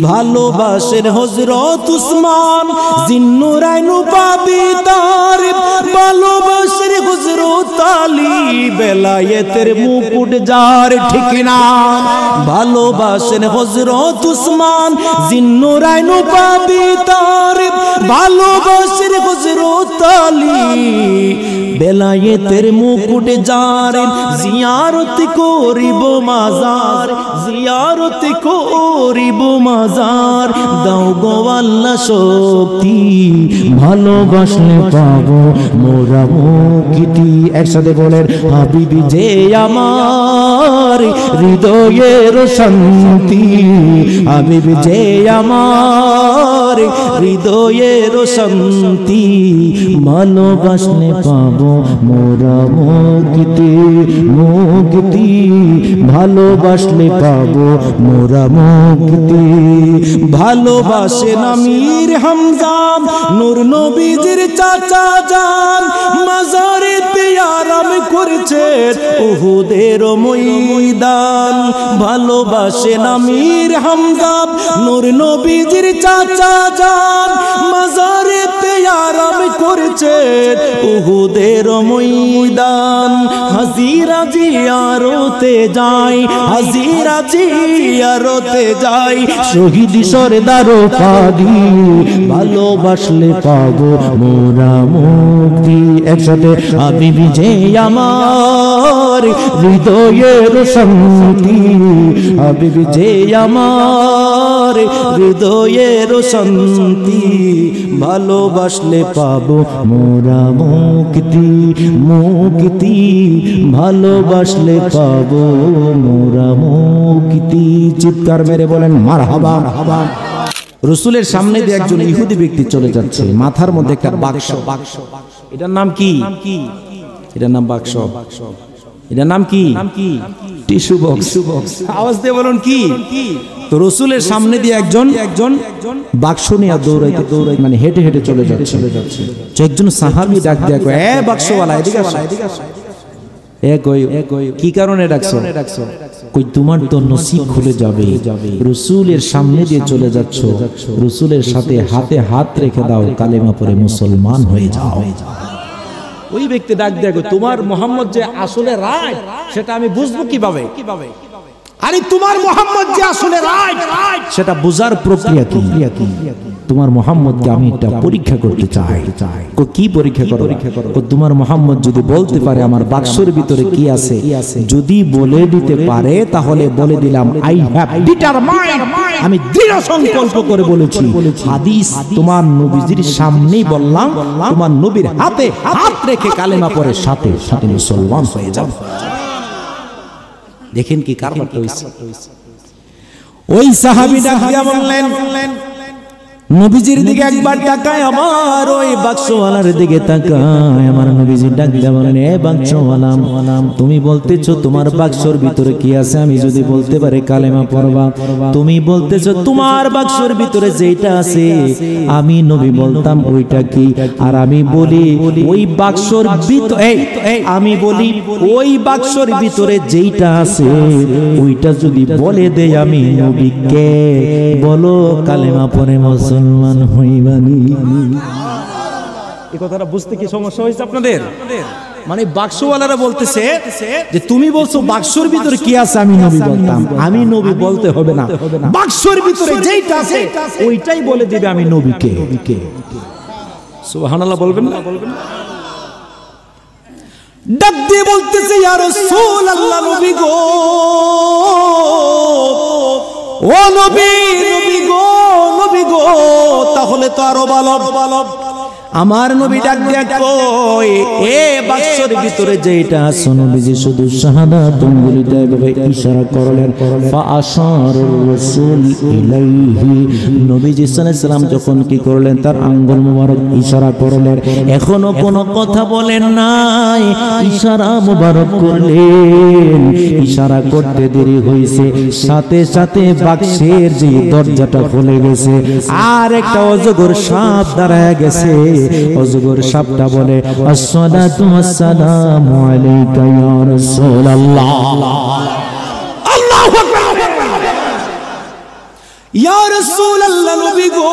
ভালোবাসেন হযরত উসমান জিন্নুরাইন পাবি তার, ভালোবাসেন হযরত আলী বেলায়েতের মুকুট যার, ঠিক না? ভালোবাসেন হযরত উসমান জিন্নুরাইন পাবি তার, ভালোবাসেন হযরত আলী বেলায়েতের মুকুট যার, জিয়ারত করিব মাজার, জিয়ারত করিব মাজার, দাও গো আল্লাহ শক্তি, ভালোবাসলে পাবো মোরা মুক্তি। একসাথে বলেন হাবিবি যে আমার হৃদয়ের শান্তি, হাবিবি যে আমার হৃদয়ের শান্তি, ভালোবাসলে পাবো মোরা মুক্তি, মুক্তি ভালোবাসলে পাবো মোরা মুক্তি। ভালোবাসেন আমির হামজা নূর নবীজির চাচা জান, মাজারেতে আরাম করছেন উহুদের ময়দান। ভালোবাসেন আমির হামজা নূর নবীজির চাচা জান, মাজারেতে আরাম করছেন উহুদের ময়দান। হাজিরা জিয়ারতে যাই, হাজিরা জিয়ারতে যাই, শহীদ সরদার পাদি, ভালোবাসলে পাবো মোরা মুক্তি। একসাথে হাবিবি যে আমার হৃদয়ের শান্তি, হাবিবি যে আমার হৃদয়ের শান্তি, ভালোবাসলে পাবো মোরা মুক্তি, মুক্তি ভালোবাসলে পাবো মোরা মুক্তি। চিৎকার মেরে বলেন মারহাবা। রসুলের সামনে দিয়ে একজন ইহুদি ব্যক্তি চলে যাচ্ছে, মাথার মধ্যে একটা বাক্স, এটার নাম কি? এটার নাম বাক্স। এটার নাম কি? Tissue box. আওয়াজ দিয়ে বলুন কি? তো রসুলের সামনে দিয়ে একজন বাক্স নিয়ে দৌড়াইতে দৌড়াইতে মানে হেঁটে হেঁটে চলে যাচ্ছে। একজন সাহাবী ডাক দিয়ে কয়, এ বাক্সওয়ালা এদিকে আসো। কি কারণে ডাকছো? কই তোমার তো নসিব খুলে যাবে, রসুলের সামনে দিয়ে চলে যাচ্ছ, রসুলের সাথে হাতে হাত রেখে দাও, কালেমা পড়ে মুসলমান হয়ে যাও। ওই ব্যক্তি ডাক দেয়, তোমার মোহাম্মদ যে আসলে রায় সেটা আমি বুঝবো কিভাবে? আরে তোমার মোহাম্মদ যে আসলে রায় সেটা বুঝার প্রক্রিয়া কি? তোমার মোহাম্মদকে আমি একটা পরীক্ষা করতে চাই। কি পরীক্ষা করো? তোমার মোহাম্মদ যদি বলতে পারে আমার বাক্সের ভিতরে কি আছে, যদি বলে দিতে পারে তাহলে বলে দিলাম আই হ্যাভ ডিটারমাইন্ড, আমি দৃঢ় সংকল্প করে বলেছি। হাদিস তোমার নবীজির সামনেই বললাম, তোমার নবীর হাতে হাত রেখে কালেমা পড়ে সাথে সাথে মুসলমান হয়ে যাবে। দেখেন কি কারণটা হইছে। ওই সাহাবী ডাক দিয়া বললেন, নবীজির দিকে একবার তাকায়, আমার ওই বাক্সওয়ালার দিকে তাকায়। আমার নবীজি ডাক দিয়া বলেন, এ বাক্সওয়ালা, তুমি বলতেছো তোমার বাক্সর ভিতরে কি আছে? আমি যদি বলতে পারি কালেমা পড়বা, তুমি বলতেছো তোমার বাক্সর ভিতরে যেটা আছে আমি নবী বলতাম ওইটা কি? আর আমি বলি ওই বাক্সর ভিতরে, আমি বলি ওই বাক্সর ভিতরে যেটা আছে ওইটা যদি বলে দেই আমি নবীকে, বলো কালেমা পড়ে মুসলমান হইবানি। এই কথাটা বুঝতে কি সমস্যা হয়েছে আপনাদের? মানে বাক্সওয়ালারা বলতেছে যে তুমি বলছো বাক্সের ভিতরে কি আছে আমি নবী বলতাম, আমি নবী বলতে হবে না, বাক্সের ভিতরে যেটা আছে ওইটাই বলে দিবে আমি নবীকে। সুবহানাল্লাহ বলবেন না? ডাক দিয়ে বলতেছে, ইয়া রাসূলুল্লাহ, নবী গো, ও নবী, নবী গো, নবী গো, তাহলে তো আরো ভালো। আমার নবী ডাক দিয়া কই, এ বাক্সের ভিতরে যেটা আছে নবীজি শুধু শাহাদাত বলিতে এভাবে ইশারা করলেন। ফাআশারুর রাসূল ইলাইহি, নবীজি সাল্লাল্লাহু আলাইহি সাল্লাম যখন কি করলেন, তার আঙ্গুল মোবারক ইশারা করলেন। এখনো কোনো কথা বলেন নাই, ইশারা মোবারক করলেন। ইশারা করতে দেরি হইছে, সাথে সাথে বাক্সের যে দরজাটা খুলে গেছে, আর একটা অজগর সাপ দাঁড়ায় গেছে। অজগর সাপটা বলে, আসসালাতু ওয়াসসালামু আলাইকা ইয়া রাসূলুল্লাহ। আল্লাহু আকবার। ইয়া রাসূলুল্লাহ নবী গো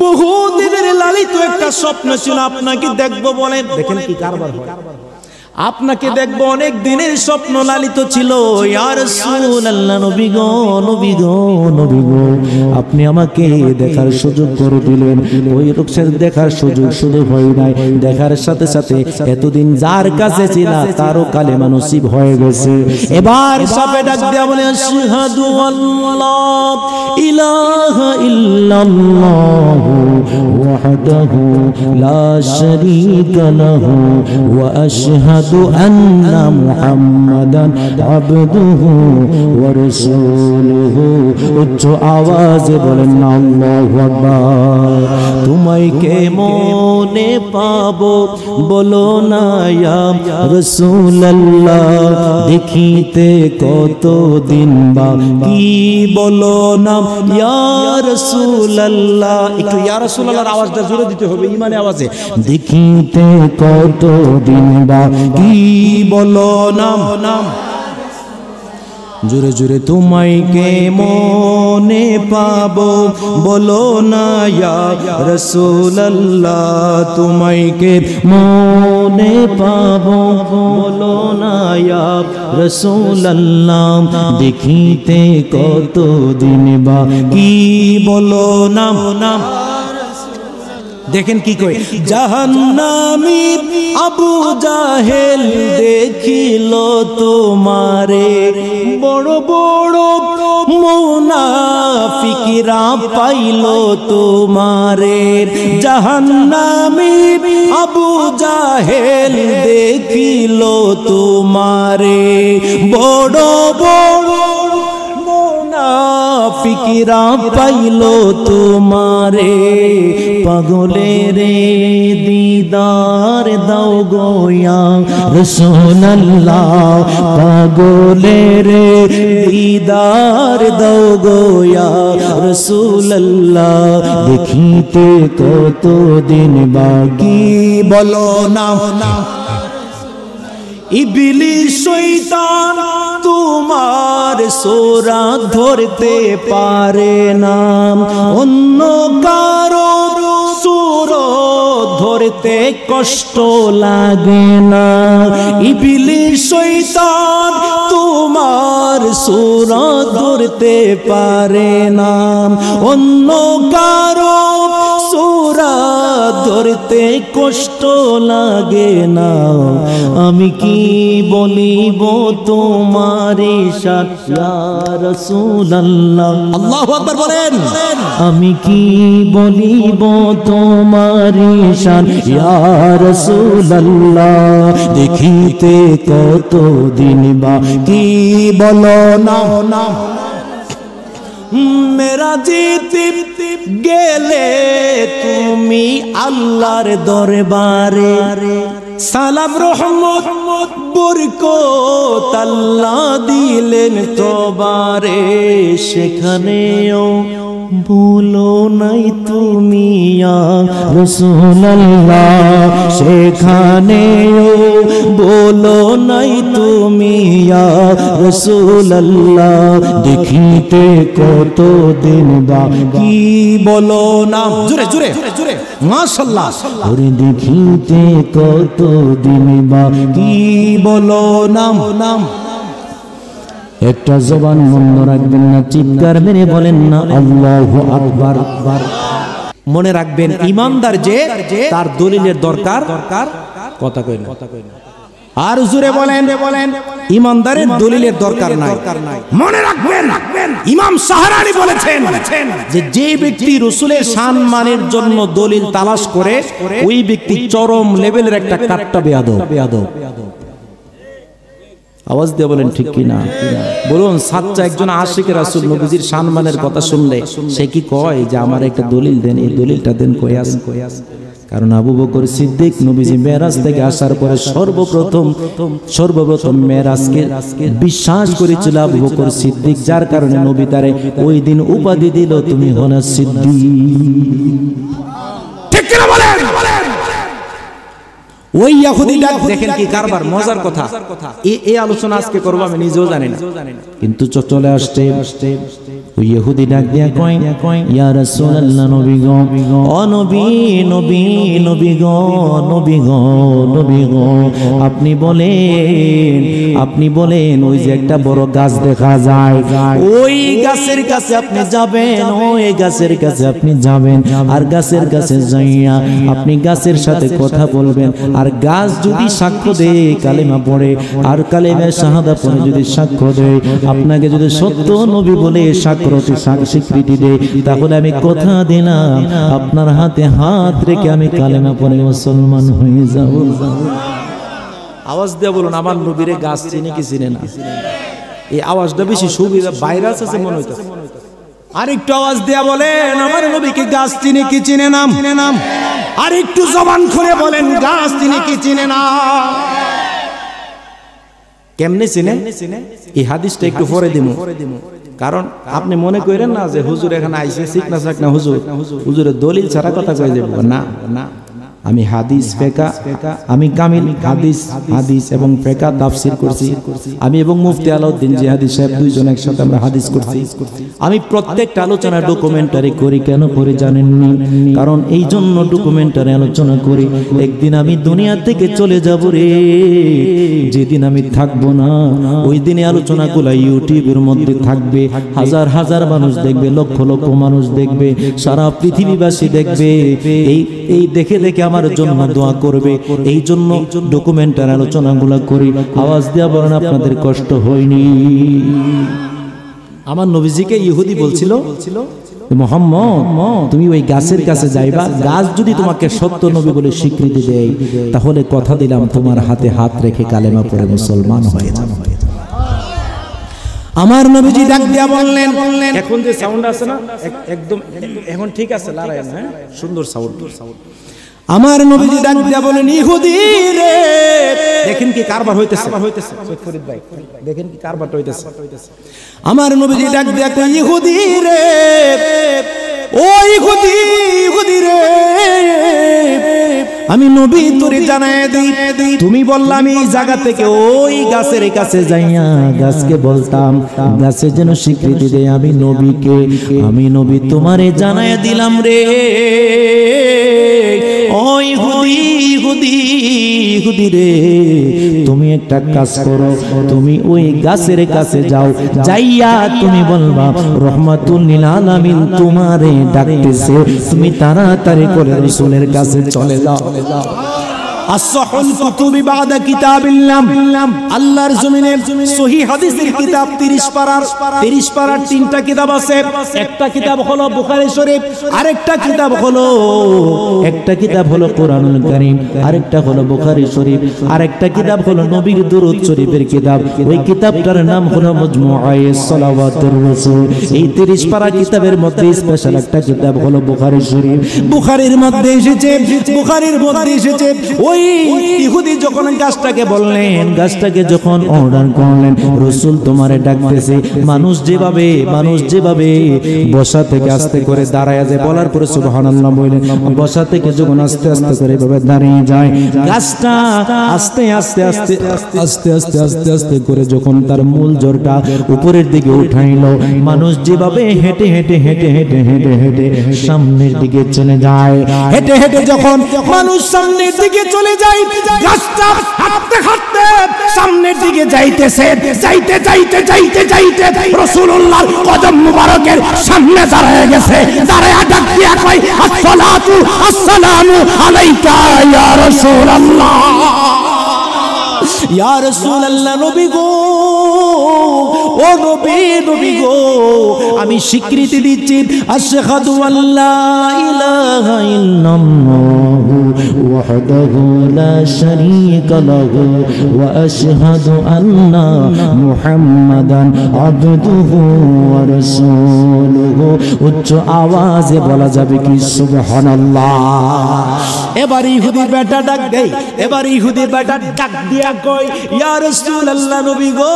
বহুদিনের লালিত একটা স্বপ্ন ছিল আপনাকে দেখবো বলেন। দেখেন কি কারবার হয়, আপনাকে দেখবো অনেক দিনের স্বপ্ন লালিত ছিল। ইয়া রাসূলুল্লাহ নবী গো নবী গো নবী গো আপনি আমাকে দেখার সুযোগ করে দিলেন। ওই রূপের দেখার সুযোগ শুধু হয় নাই, দেখার সাথে সাথে এতদিন যার কাছে ছিল তারও কালেমা নসিব হয়ে গেছে। এবার সাপে ডাক দেয়া বলে আশহাদু আল্লাহ ইলাহা ইল্লাল্লাহু ওয়াহদাহু লা শারীকা লাহু ওয়া আশহাদু أن محمدا عبده ورسوله। উচ্চ আওয়াজে বলেন আল্লাহু আকবার। তোমায় কে মনে পাবো বলো না ইয়া রাসূলুল্লাহ, দেখিতে কত দিন বাকি বলো না ইয়া রাসূলুল্লাহ। একটু ইয়া রাসূলুল্লাহর আওয়াজটা জোরে দিতে হবে, ইমানে আওয়াজে। দেখিতে কত দিন কি বলো নাম নাম জোরে জোরে তোমায় কে মনে পাবো বলো না ইয়া রাসূলুল্লাহ, তোমায় কে মনে পাবো বলো না ইয়া রাসূলুল্লাহ, দেখিতে কত দিন বাকি বলো নাম নাম। দেখেন কি কই, জাহান্নামী আবু জাহেল দেখিল তোমারে, বড় বড় মুনাফিকরা পাইল তোমারে। জাহান্নামী আবু জাহেল দেখিল তোমারে, বড় বড় মুনাফিকরা পাইল তোমারে। পাগলের দিদার দাও গো ইয়া রাসূলুল্লাহ, পাগলের দিদার দাও গো ইয়া রাসূলুল্লাহ, দেখিতে কত দিন বাকি বলো না না। ইবলিস শয়তান তোমার সোরা ধরতে পারে না, অন্য কারো সুর ধরতে কষ্ট লাগে না। ইবলিস শয়তান তোমার সুর ধরতে পারে না, অন্য কারো সুরা ধরতে কষ্ট লাগে না। আমি কি বলিব তোমারে ইয়া রাসূলুল্লাহ, আল্লাহু আকবার বলেন। আমি কি বলিব তোমারে ইয়া রাসূলুল্লাহ, দেখিতে কত দিন বাকি বলো না না। মেরাজেতে গেলে তুমি আল্লাহর দরবারে, সালাম রহমত বরকত আল্লাহ দিলেন তোবারে। সেখানেও বলো নাই তুমি ইয়া রাসূলুল্লাহ, সেখানেও বলো নাই তুমি ইয়া রাসূলুল্লাহ, দেখিতে কত দিন বাকি বলো না। জোরে জোরে জোরে মাশাআল্লাহ। ওরে দেখিতে কত দিন বাকি বলো নাম নাম। একটা জবান বন্ধ রাখবেন না, চিৎকার মেরে বলেন না আল্লাহু আকবার। মনে রাখবেন ইমানদার যে তার দলিলের দরকার কথা কই না, আর জোরে বলেন ইমানদারের দলিলের দরকার নাই। মনে রাখবেন ইমাম সাহারানি বলেছেন যে ব্যক্তি রাসূলের সম্মানের জন্য দলিল তালাশ করে ওই ব্যক্তি চরম লেভেলের একটা কাট্টা বেয়াদব। আওয়াজ দিয়ে বলেন ঠিক কিনা বলুন। সাচ্চা একজন আশিক রাসূল নবীজির সম্মানের কথা শুনলে সে কি কয় যে আমার একটা দলিল দেন, এই দলিলটা দেন, কই আছে? কারণ আবু বকর সিদ্দিক নবীজি মেরাজ থেকে আসার পরে সর্বপ্রথম মেরাজকে বিশ্বাস করেছিল আবু বকর সিদ্দিক, যার কারণে নবী তারে ওই দিন উপাধি দিল তুমি হনা সিদ্দিক। ঠিক কিনা বলেন? ওই ইহুদি ডাক, দেখেন কি কারবার, মজার কথা। এই আলোচনা আজকে করব আমি নিজেও জানি না, কিন্তু চলে আসছে। ওই ইহুদি ডাক দিয়া কয়, ইয়া রাসূলুল্লাহ, নবী গো, ও নবী, নবী, নবী গো, নবী গো, নবী গো, আপনি বলেন ওই যে একটা বড় গাছ দেখা যায়, ওই গাছের কাছে আপনি যাবেন, ওই গাছের কাছে আপনি যাবেন, আর গাছের কাছে যাইয়া আপনি গাছের সাথে কথা বলবেন, আর গাছ যদি সাক্ষ্য দেয় কালেমা পড়ে, আর কালেমা শাহাদা পড়ে যদি সাক্ষ্য দেয়, আপনাকে যদি সত্য নবী বলে স্বীকৃতি দেয়, তাহলে আমি কথা দিলাম আপনার হাতে হাত রেখে আমি কালেমা পড়ে মুসলমান হয়ে যাব। আওয়াজ দিয়ে বলুন, আমার নবীরে গাছ চিনে কি চিনে না? এই আওয়াজটা বেশি সুবিধা ভাইরাস আছে মনে হইতেছে। আরেকটু আওয়াজ দিয়া বলেন, আমার নবীকে গাছ চিনে কি চিনে নাম? আর একটু জবান খুলে বলেন, গাছ চিনে কি চিনে না? কেমনে চিনে? এই হাদিসটা একটু পরে দিব, কারণ আপনি মনে করেন না যে হুজুর এখানে আইসে ঠিক না থাক না, হুজুরের দলিল ছাড়া কথা কয়ে যাব না। আমি হাদিস ফিকহ, আমি কামিল হাদিস এবং ফিকহ তাফসীর করছি, আমি এবং মুফতি আলাউদ্দিন জিহাদি সাহেব দুইজন একসাথে আমরা হাদিস করছি। আমি প্রত্যেকটা আলোচনা ডকুমেন্টারি করি, কেন করি জানেননি? কারণ এই জন্য ডকুমেন্টারি আলোচনা করি, একদিন আমি দুনিয়া থেকে চলে যাব রে, যেদিন আমি থাকবো না ওই দিনে আলোচনাগুলো ইউটিউবের মধ্যে থাকবে, হাজার হাজার মানুষ দেখবে, লক্ষ লক্ষ মানুষ দেখবে, সারা পৃথিবীবাসী দেখবে। এই দেখে দেখে আমার জন্য দোয়া করবে, এই জন্য ডকুমেন্টারি আলোচনাগুলো করি। আওয়াজ দেওয়া বলেন, আপনাদের কষ্ট হয়নি? আমার নবীজিকে ইহুদি বলছিল, মুহাম্মদ তুমি ওই গাছের কাছে যাইবা, গাছ যদি তোমাকে সত্য নবী বলে স্বীকৃতি দেয়, তাহলে কথা দিলাম তোমার হাতে হাত রেখে কালেমা পড়ে মুসলমান হয়ে যাবে। আমার নবীজি ডাক দিয়া বললেন, এখন যে সাউন্ড আছে না একদম এখন ঠিক আছে, লড়াই না, সুন্দর সাউন্ড। আমার নবীজি ডাক দিয়া বলেন, ইহুদি রে, দেখেন কি কারবার হইতেছে, ফরিদ ভাই দেখেন কি কারবারটা হইতেছে। আমার নবীজি ডাক দিয়া কই, ইহুদি রে, ও ইহুদি, ইহুদি রে, আমি নবী তোরে জানায় দেই, তুমি বললাম এই জায়গা থেকে ওই গাছের কাছে যাইয়া গাছকে বলতাম, গাছে যেন স্বীকৃতি দেয় আমি নবীকে, আমি নবী তোমারে জানায় দিলাম রে। ও ইহুদি, ইহুদি, ইহুদি রে, তুমি একটা কাজ করো, তুমি ওই গাছের কাছে যাও, যাইয়া তুমি বলবা রহমাতুল লিল আলামিন তোমারে ডাকতেছে, তুমি তাড়াতাড়ি করে রাসূলের কাছে চলে যাও। আসহুল কুতুবি বাদা কিতাবিল্লাহ, আল্লাহর জমিনে সহিহ হাদিসের কিতাব 30 পারার 3টা কিতাব আছে। একটা কিতাব হলো বুখারী শরীফ, আরেকটা কিতাব হলো কোরআনুল কারীম, আরেকটা হলো বুখারী শরীফ, আরেকটা কিতাব হলো নবীর দুরূদ শরীফের কিতাব। ওই কিতাবটার নাম হলো মুজমুআয়ে সালাওয়াতুর রাসূল। এই 30 পারা কিতাবের মধ্যে স্পেশাল একটা কিতাব হলো বুখারী শরীফ। বুখারীর মধ্যে এসেছে ওই ইহুদি যখন গাছটাকে বললেন, গাছটাকে যখন অর্ডার করলেন, রাসূল তোমারে ডাকতেছে, মানুষ যেভাবে বসা থেকে আস্তে করে দাঁড়ায় যায়, বলার পরে সুবহানাল্লাহ বলেন, বসা থেকে যখন আস্তে আস্তে করে এভাবে দাঁড়িয়ে যায়, গাছটা আস্তে আস্তে আস্তে আস্তে আস্তে আস্তে আস্তে করে যখন তার মূল জোরটা উপরের দিকে উঠাইলো, মানুষ যেভাবে হেঁটে হেঁটে হেঁটে হেঁটে হেঁটে হেঁটে সামনের দিকে চলে যায়, হেঁটে হেঁটে যখন মানুষ সামনের দিকে চলে যায়, গাছটা হাঁটতে হাঁটতে সামনের দিকে যাইতেছে, যাইতে যাইতে যাইতে যাইতে রাসূলুল্লাহর কদম মুবারকের সামনে দাঁড়ায় গেছে, দাঁড়ায় ডাক দিয়া কয়, আসসালাতু আসসালামু আলাইকা ইয়া রাসূলুল্লাহ, ইয়া রাসূলুল্লাহ, নবী গো, ও নবী, নবী গো, আমি স্বীকৃতি দিচ্ছি, আশহাদু আল্লা ইলাহা ইল্লাল্লাহু ওয়াহদাহু লা শারীকা লাহু ওয়া আশহাদু আন্না মুহাম্মাদান আবদুহু ওয়া রাসূলুহু। উচ্চ আওয়াজে বলা যাবে কি সুবহানাল্লাহ। এবার ইহুদি বেটা ডাক দেই, এবার ইহুদি বেটা ডাক দিয়া কই, ইয়া রাসূলুল্লাহ, নবী গো,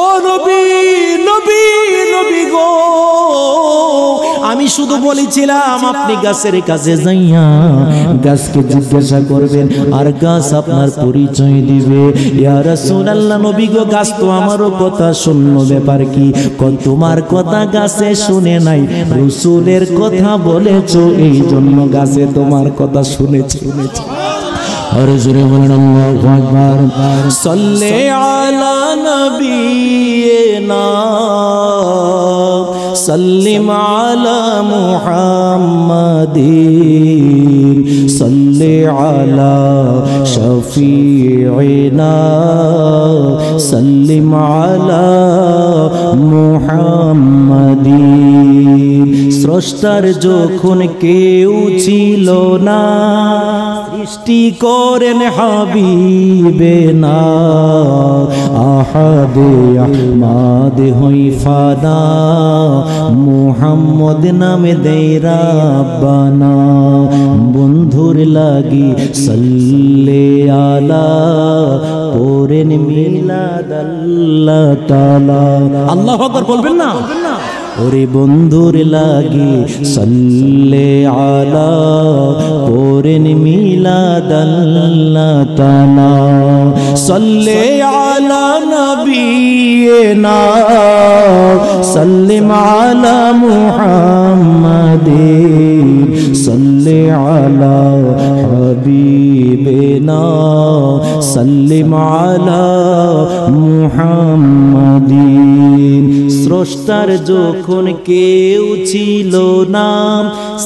ও নবী, নবী, নবী গো, আমি শুধু বলেছিলাম আপনি গাছের কাছে যাইয়া গাছকে জিজ্ঞাসা করবেন আর গাছ আপনার পরিচয় দিবে। ইয়া রাসূলুল্লাহ নবী গো, গাছ তো আমারও কথা শূন্য, ব্যাপার কি? তোমার কথা গাছে শুনে নাই, রাসূলের কথা বলেছো এই জন্য গাছে তোমার কথা শুনেছে। আর জোরে বলেন আল্লাহু আকবার। সাল্লি আলা নবিয়িনা সাল্লিম আলা মুহাম্মাদিন সাল্লি আলা শাফিঈনা সাল্লিম আলা মুহাম্মাদিন। স্রষ্টার যখন কেউ ছিল না, সৃষ্টি করেন হাবিবে না, আহাদে আহমদ হই ফানা, মুহাম্মদ নামে দেই রাব্বানা। বন্ধুর লাগি সাল্লে আলা, পড়েন মিলাদ আল্লাহ তাআলা। আল্লাহু আকবার বলবেন না? ওরে বন্ধুর লাগি সাল্লে আলা, পড়েন মিলাদ আল্লাহ তাআলা। সাল্লে আলা নবিয়িনা সাল্লিম আলা মুহাম্মাদিন সাল্লি আলা হাবিবিনা সাল্লিম আলা মুহাম্মাদিন। স্রষ্টার যখন কেউ ছিল না,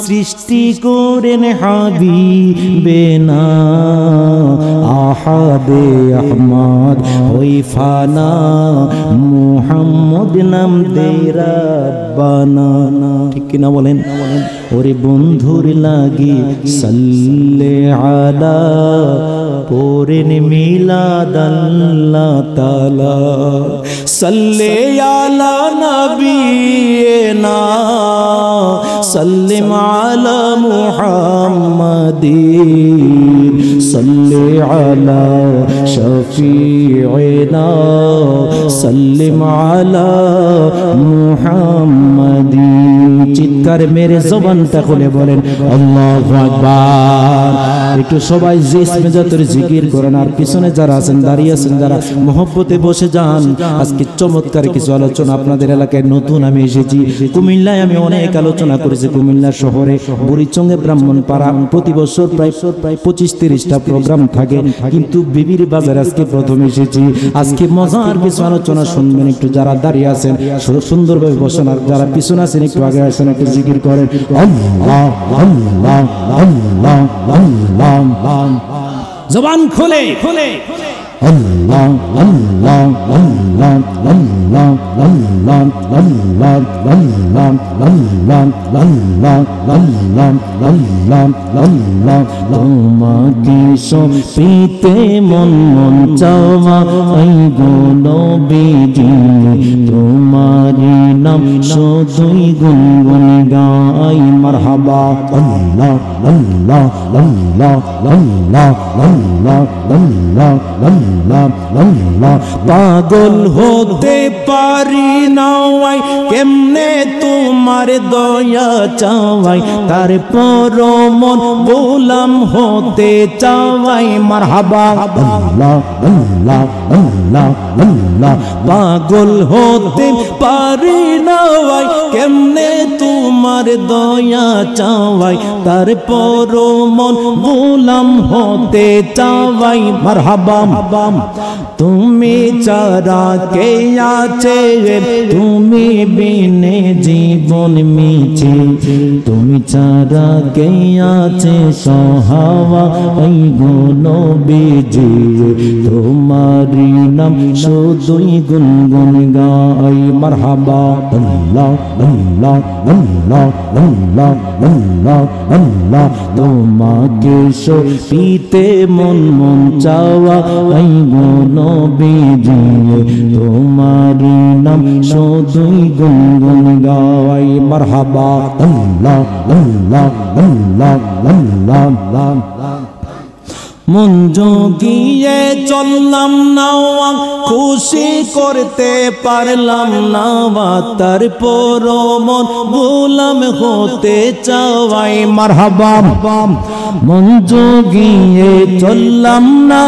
সৃষ্টি করেন হাবিবে না, আহাদে আহমদ হই ফানা, মুহাম্মদ নাম দেই রাব্বানা। ঠিক কিনা বলেন? ওরে বন্ধুর লাগি সাল্লে আলা, পড়েন মিলাদ আল্লাহ তাআলা। সাল্লে আলা নবিয়িনা সাল্লিম আলা মুহাম্মাদিন সাল্লি আলা শাফিঈনা সাল্লিম আলা মুহাম্মাদিন। চিৎকার মেরে জবানটা খুলে বলেন আল্লাহু আকবার। একটু সবাই জিসমে জাতের জিকির করেন, আর পিছনে যারা আছেন, দাঁড়িয়ে আছেন যারা, মহব্বতে বসে যান। আজকে চমৎকার কিছু আলোচনা আপনাদের এলাকায় নতুন আমি এসেছি। কুমিল্লায় আমি অনেক আলোচনা করেছি। কুমিল্লা শহরে বুড়িচঙ্গে ব্রাহ্মণপাড়া প্রতি বছর প্রায় 25-30টা প্রোগ্রাম থাকে, কিন্তু বিবির বাজার আজকে প্রথম এসেছি। আজকে মজার কিছু আলোচনা শুনবেন। একটু যারা দাঁড়িয়ে আছেন সুন্দরভাবে বসেন, আর যারা পিছনে আছেন একটু আগে আসেন, একটু জিকির করেন আল্লাহ আল্লাহ আল্লাহ আল্লাহ। জবান খুলে খুলে আল্লাহ আল্লাহ আল্লাহ আল্লাহ আল্লাহ আল্লাহ আল্লাহ আল্লাহ আল্লাহ আল্লাহ আল্লাহ আল্লাহ। তোমাকে সপিতে মন মন চাওয়া এই গো নবীজি, তোমারি নাম শুধুই গুনগুন গাই। মারহাবা আল্লাহ আল্লাহ আল্লাহ আল্লাহ আল্লাহ আল্লাহ আল্লাহ আল্লাহ। পাগল হতে পারি না কেমনে তোমার দয়া চাওয়াই, তারপর মন গোলাম হতে চাওয়াই। মারহাবা আল্লাহ আল্লাহ আল্লাহ আল্লাহ। পাগল হতে পারি না কেমনে তোমার দয়া চাওয়াই, তারপর মন গোলাম হতে চাওয়াই। মারহাবা। তুমি ছাড়া কে আছে, তুমি বিনে জীবন মিছে, তুমি ছাড়া কে আছে সহাওয়া এই গো নবীজি, তোমারি নাম শুধুই গুনগুন গাই। মারহাবা আল্লাহ আল্লাহ আল্লাহ আল্লাহ আল্লাহ আল্লাহ। তোমাকে সপিতে মন মন চাওয়া এই গো নবীজি, তোমারি নাম শুধুই গুনগুন গাই। মারহাবা আল্লাহ আল্লাহ আল্লাহ আল্লাহ। মন জগিয়ে চললাম না খুশি করতে পারলাম না তারপর মন গোলাম হতে চাওয়াই মারহাবা মন জগিয়ে চললাম না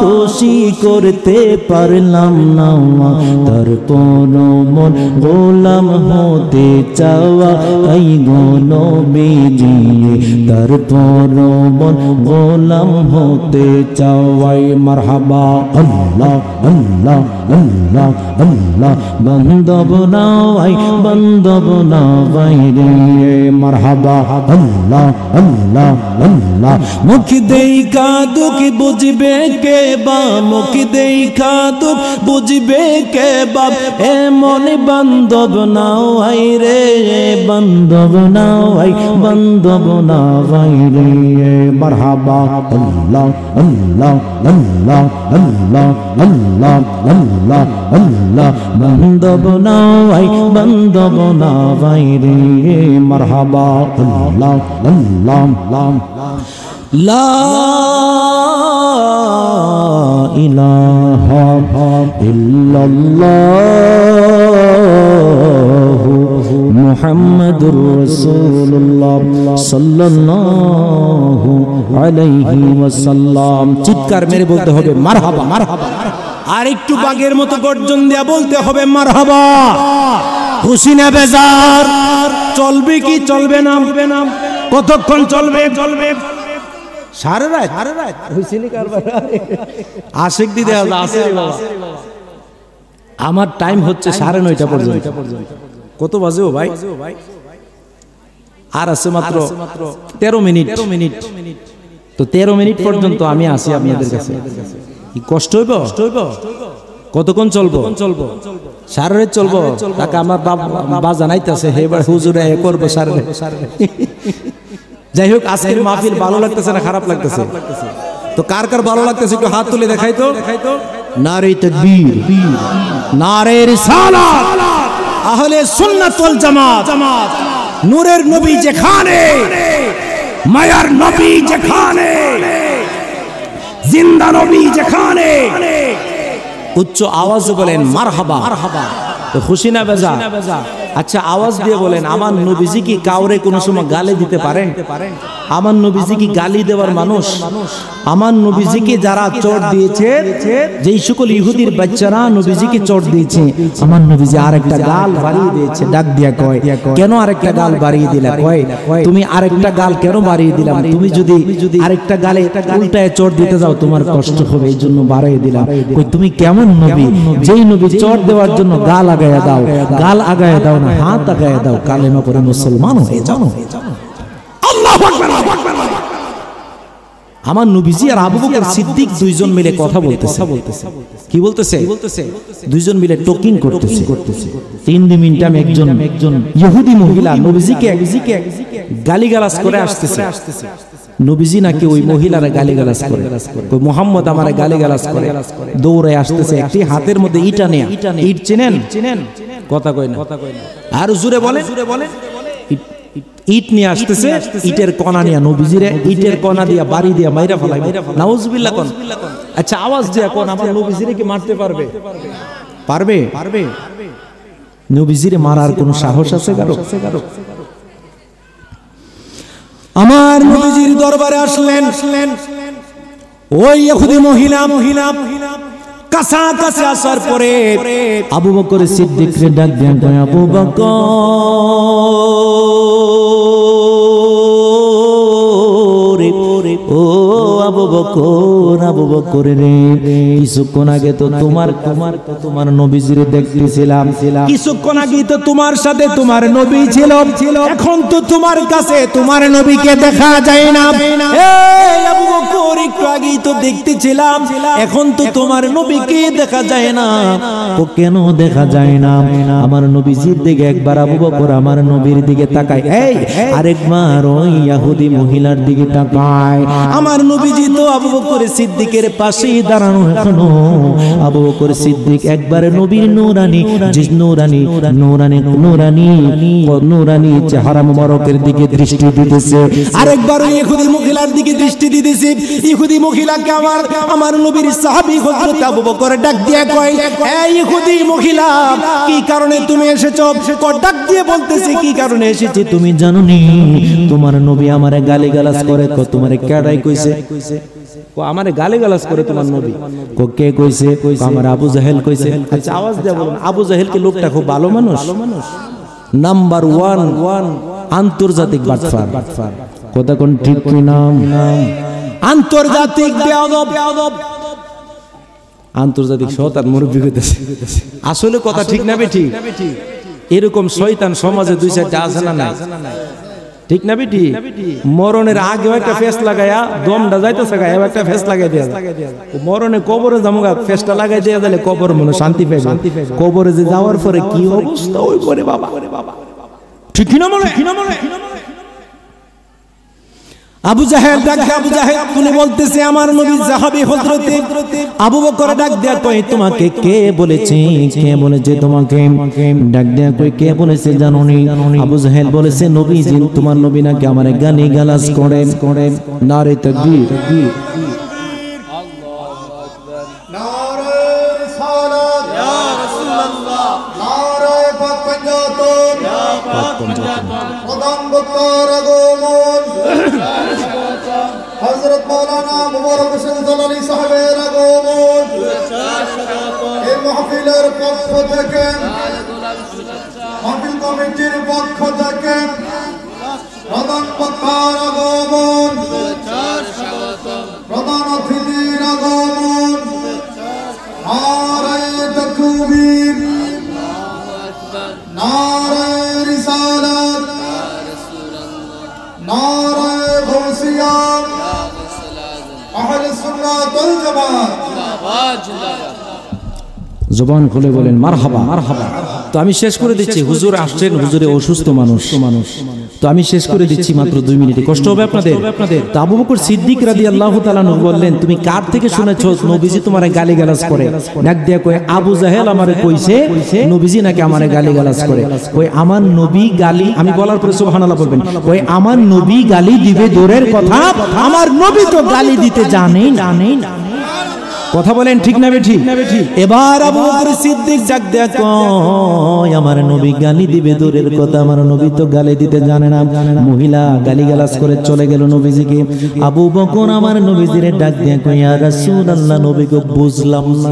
খুশি করতে পারলাম না তারপর মন গোলাম হতে চাওয়াই গো নবীজি তারপর মন গোলাম होते चावाई मरहबा अल्लाह अल्लाह अल्लाह अल्लाह बंदो बनावाई रे मरहबा अल्लाह अल्लाह अल्लाह मुख देखा दुख बुझबे के बा मुख देखा दुख बुझबे के बाप ए मन बंदो बनावाई रे बंदो बनावाई रे मरहबा अल्लाह अल्लाह अल्लाह अल्लाह अल्लाह अल्लाह अल्लाह बंदो बनावाई रे मरहबा अल्लाह अल्लाह ला इलाहा इल्लल्लाह मुहम्मदुर रसूलुल्लाह सल्लल्लाहु अलैहि वसल्लम চিৎকার মেরে বলতে হবে মারহাবা মারহাবা আর একটু বাগের মতো গর্জন দেয়া বলতে হবে মারহাবা খুশি না বেজার চলবে কি চলবে না কতক্ষণ চলবে সারা রাত হইছিনি কারবার আশিক দিতে আছে বাবা আমার টাইম হচ্ছে 9:30 পর্যন্ত কত বাজে ও ভাই আর আছে মাত্র 13 মিনিট তো 13 মিনিট পর্যন্ত আমি আসি আপনাদের কাছে কি কষ্ট হইব কতক্ষণ চলবো সারা রাত চলবো টাকা আমার বাবা জানাইতেছে এবার হুজুরে এ করবে সারা রাত যাই হোক আজকের মাহফিল ভালো লাগতেছে না খারাপ লাগতেছে তো কার কার ভালো লাগতেছে একটু হাত তুলে দেখাই তো নারে তাকবীর নারে রিসালাত আহলে সুন্নাত ওয়াল জামাত নূরের নবী যেখানে মায়ার নবী যেখানে জিন্দা নবী যেখানে উচ্চ আওয়াজে বলেন মারহাবা তো খুশি না বেজা আচ্ছা আওয়াজ দিয়ে বলেন আমার নবীজি কি কাউরে কোনো সময় গালি দিতে পারেন আমার নবীজি কি গালি দেওয়ার মানুষ আমার নবীজিকে যারা চোট দিয়েছে যেই সকল ইহুদির বাচ্চারা নবীজিকে চোট দিয়েছে আমার নবীজি আরেকটা গাল বাড়িয়ে দিয়েছে ডাক দিয়া কয় কেন আরেকটা গাল বাড়িয়ে দিলা কয় তুমি আরেকটা গাল কেন বাড়িয়ে দিলাম তুমি যদি আরেকটা গালে উল্টায় চোট দিতে যাও তোমার কষ্ট হবে এইজন্য বাড়িয়ে দিলাম কই তুমি কেমন নবী যেই নবী চোট দেওয়ার জন্য গাল আগায়া দাও গাল আগায়া দাও না হাত আগায়া দাও কালেমা পড়ে মুসলমান হয়ে যাও আল্লাহু আকবার আমার নবীজি আর আবু বকর সিদ্দিক দুইজন মিলে কথা বলতেছে কি বলতেছে দুইজন মিলে টকিং করতেছে 3 মিনিট আমি একজন ইহুদি মহিলা নবীজিকে গালিগালাজ করে আসতেছে নবীজি নাকি ওই মহিলারা গালিগালাজ করে কই মুহাম্মদ আমারে গালিগালাজ করে দৌড়ে আসতেছে একটি হাতের মধ্যে ইটা নিয়ে ইট চিনেন কথা কই না আর জোরে বলেন ইট নিয়ে আসতেছে ইটের কণা নিয়ে নবীজিরে ইটের কণা দিয়া বাড়ি দিয়া মাইরা ফেলাই নাউজুবিল্লাহ কোন আচ্ছা আওয়াজ দিয়া কোন আমার নবীজিরে কি মারতে পারবে নবীজিরে মারার কোন সাহস আছে কারো আমার নবীজির দরবারে আসলেন ওই ইহুদি মহিলা কাছাকাছি আসার পরে আবু বকর সিদ্দিক রে ডাক দেন কয় আবু বকর ও আবু বকর রে কিছুক্ষণ আগে তো তোমার নবীজিরে দেখতেছিলাম কিছুক্ষণ আগে তো তোমার সাথে তোমার নবী ছিল এখন তো তোমার কাছে তোমার নবীকে দেখা যায় না এই আবু বকর একটু আগেই তো দেখতেছিলাম এখন তো তোমার নবীকে দেখা যায় না তো কেন দেখা যায় না আমার নবীজির দিকে একবার আবু বকর আমার নবীর দিকে তাকায় এই আরেকবার ওই ইহুদি মহিলার দিকে তাকায় আমার নবীজি তো আবু বকর সিদ্দিকের পাশেই দাঁড়ানো এখনো আবু বকর সিদ্দিক একবারে নবীর নূরানি চেহারা মোবারকের দিকে দৃষ্টি দিতেছে আরেকবার ওই ইহুদি মহিলার দিকে দৃষ্টি দিতেছে ইহুদি মহিলাকে আমার নবীর সাহাবী হযরত আবু বকর ডাক দিয়ে কয়, এই ইহুদি মহিলা কি কারণে তুমি এসেছো? ডাক দিয়ে বলতেছে, কি কারণে এসেছি তুমি জানো নি? তোমার নবী আমারে গালিগালাজ করে। তোমারে কেডাই কইছে? আমারে গালিগালাজ করে তোমার নবী। কে কইছে? আমার আবু জাহেল কইছে। আচ্ছা আওয়াজ দিয়ে বলুন, আবু জাহেল কি লোকটা খুব ভালো মানুষ? নাম্বার 1 আন্তর্জাতিক বাটফার। কথা কোন ঠিক কি নাম? আন্তর্জাতিক বেয়াদব, আন্তর্জাতিক শয়তান মুরব্বি কইতেছে। আসলে কথা ঠিক না বেঠি? এরকম শয়তান সমাজে দুই চারটা আছে না নাই? ঠিক না বেটি? মরণের আগে একটা ফেস লাগায়া দমটা যাইতেছে গায়ে একটা ফেস লাগাই দেয়া, মরণে কবরে জামুগা ফেসটা লাগাই দেয়া দিলে কবর মনে শান্তি পাইবে। কবরে যে যাওয়ার পরে কি অবস্থা ওই করে বাবা, ঠিক কি না বলে? আবু জাহেল ডাক দিয়ে, আবু জাহেল তুমি বলতেছে আমার নবী সাহাবী হযরত আবু বকর ডাক দিয়া কই, তোমাকে কে বলেছে? কে বলেছে তোমাকে? ডাক দিয়া কই, কে বলেছে জানো নি? আবু জাহেল বলেছে নবীজি, তোমার নবী নাকি আমারে গালিগালাজ করে। নারে তাকবীর, আল্লাহু আকবার, নারে রিসালাত ইয়া রাসূলুল্লাহ, নারে পাক পাঞ্জাতন ইয়া পাক পাঞ্জাতন, প্রধান বক্তার আগমন হযরত মাওলানা মুবারক হোসেন জালালী সাহেবের আগমন, এই মাহফিলের পক্ষ থেকে, মাহফিল কমিটির পক্ষ থেকে প্রধান বক্তার আগমন, প্রধান অতিথির আগমন, নারে তাকবীর, নারে রিসালাত, নারে গাউসিয়া, আহলে সুন্নাত ওয়াল জামাত জিন্দাবাদ। জবান খুলে বলেন মারহাবা, মারহাবা। তো আমি শেষ করে দিচ্ছি, হুজুর আসছেন, হুজুরে অসুস্থ মানুষ। তো আমি শেষ করে দিচ্ছি মাত্র 2 মিনিটে, কষ্ট হবে আপনাদের। তো আবু বকর সিদ্দিক রাদিয়াল্লাহু তাআলা আনহু বললেন, তুমি কার থেকে শুনেছো নবীজি তোমারে গালিগালাজ করে? ডাক দিয়া কয়, আবু জাহেল আমারে কইছে নবীজি নাকি আমারে গালিগালাজ করে। কই আমার নবী গালি, আমি বলার পরে সুবহানাল্লাহ বলবেন। কই আমার নবী গালি দিবে দূরের কথা, আমার নবী তো গালি দিতে জানেই না। কথা বলেন ঠিক না বেঠি? এবার আবু বকর সিদ্দিক ডাক দেয়া কয়, আমার নবী গালি দিবে দূরের কথা, আমার নবী তো গালি দিতে জানে না। মহিলা গালিগালাজ করে চলে গেল নবীজিকে। আবু বকর আমার নবীজিরে ডাক দেয়া কয়, ইয়া রাসূলুল্লাহ, নবীকে বুঝলাম না।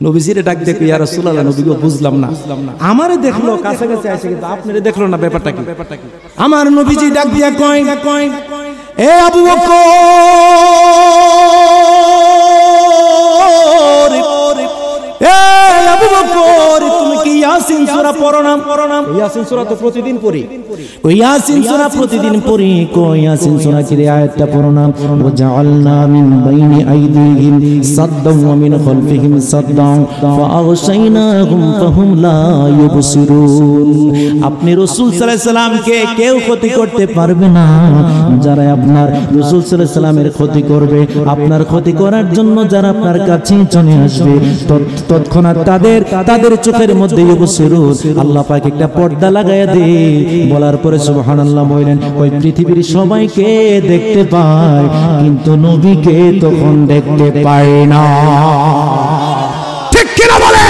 নবীজিরে ডাক দেয়া কয়, ইয়া রাসূলুল্লাহ, নবীকে বুঝলাম না। আমারে দেখলো কাছাকাছি আসে, কিন্তু আপনারে দেখলো না, ব্যাপারটা কি? আমার নবীজি ডাক দেয়া কয়, এ আবু বকর, আবু বকর, তুমি কি ইয়াসিন সূরা পড়ো না? ইয়াসিন সূরা তো প্রতিদিন পড়ি। ওই ইয়াসিন সূরা প্রতিদিন পড়ি। কই ইয়াসিন সূরা কি আয়াতটা পড়ো না? ওয়াজআলনা মিন বাইনি আইদিহিম সাদদান ওয়া মিন খালফিহিম সাদদান ফাআগশাইনাহুম ফাহুম লা ইউবসিরুন। আপনি রাসূল সাল্লাল্লাহু আলাইহি সাল্লামকে কেউ ক্ষতি করতে পারবে না। যারা আপনার রাসূল সাল্লাল্লাহু আলাইহি সাল্লামের ক্ষতি করবে, আপনার ক্ষতি করার জন্য যারা আপনার কাছে চলে আসবে, তৎক্ষণাৎ তাদের চোখের মধ্যে ইউবসিরুন, আল্লাহ পাক একটা পর্দা লাগায়া দে। বলার পরে সুবহানাল্লাহ বলেন, ওই পৃথিবীর সবাইকে দেখতে পায়, কিন্তু নবীকে তখন দেখতে পায় না। ঠিক কিনা বলে?